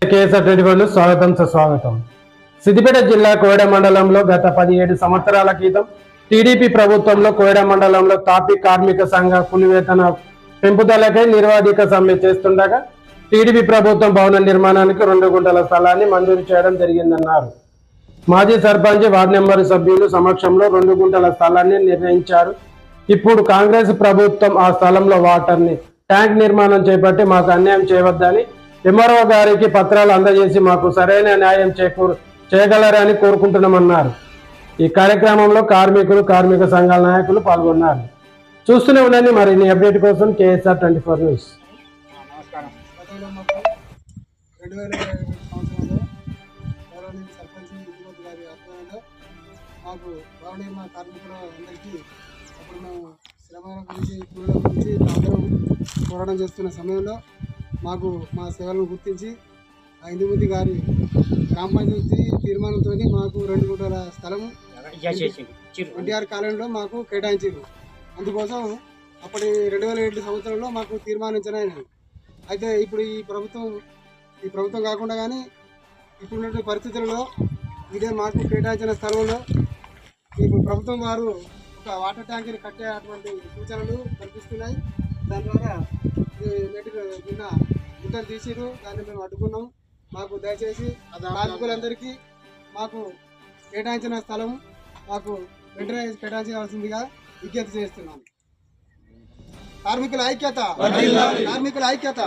KSR స్వాగతం సుస్వాగతం. సిద్దిపేట జిల్లా కోయడ మండలంలో గత 17 సంవత్సరాల క్రితం టీడీపీ ప్రభుత్వంలో కోయడ మండలంలో తాపీ కార్మిక సంఘ కూలివేతన పెంపుదలకై నిర్వాధిక సమ్మె చేస్తుండగా టీడీపీ ప్రభుత్వం భవన నిర్మాణానికి 2 గుంటల స్థలాన్ని మంజూరు చేయడం జరిగిందన్నారు. మాజీ సర్పంచ్ వార్డు నెంబర్ సభ్యులు సమక్షంలో 2 గుంటల స్థలాన్ని నిర్ణయించారు. ఇప్పుడు కాంగ్రెస్ ప్రభుత్వం ఆ స్థలంలో వాటర్ని ట్యాంక్ నిర్మాణం చేపట్టి మాకు అన్యాయం చేయవద్దని ఎంఆర్ఓ గారికి పత్రాలు అందజేసి మాకు సరైన న్యాయం చేయగలరని కోరుకుంటున్నామన్నారు. ఈ కార్యక్రమంలో కార్మికులు, కార్మిక సంఘాల నాయకులు పాల్గొన్నారు. చూస్తూనే ఉండండి మరిన్ని అప్డేట్ కోసం కేఎస్ఆర్ 24 న్యూస్. నమస్కారం. 2020 సర్పంచ్ గారి ఆధ్వర్యంలో మాకు భవన నిర్మాణ కార్మికుల అందరికీ అప్పుడు మేము శ్రమ గురించి కూలీల గురించి అందరం పోరాటం చేస్తున్న సమయంలో మాకు మా సేవలను గుర్తించి ఆ ఇందుమూర్తి గారి గ్రామ పంచాయతీ తీర్మానంతో మాకు 2 గుంటల స్థలం ఎన్టీఆర్ కాలనీలో మాకు కేటాయించారు. అందుకోసం అప్పటి 2007 సంవత్సరంలో మాకు తీర్మానించనైనది. అయితే ఇప్పుడు ఈ ప్రభుత్వం కాకుండా కానీ ఇప్పుడున్న పరిస్థితులలో ఇదే మాకు కేటాయించిన స్థలంలో ఇప్పుడు ప్రభుత్వం వారు ఒక వాటర్ ట్యాంక్ని కట్టే అటువంటి సూచనలు కనిపిస్తున్నాయి. దాని ద్వారా నిన్న గుంటలు తీసిరు, దాన్ని మేము అడ్డుకున్నాం. మాకు దయచేసి కార్మికులందరికీ మాకు కేటాయించిన స్థలం మాకు వెంటనే కేటాయించవలసిందిగా విజ్ఞప్తి చేస్తున్నాను. కార్మికుల ఐక్యత.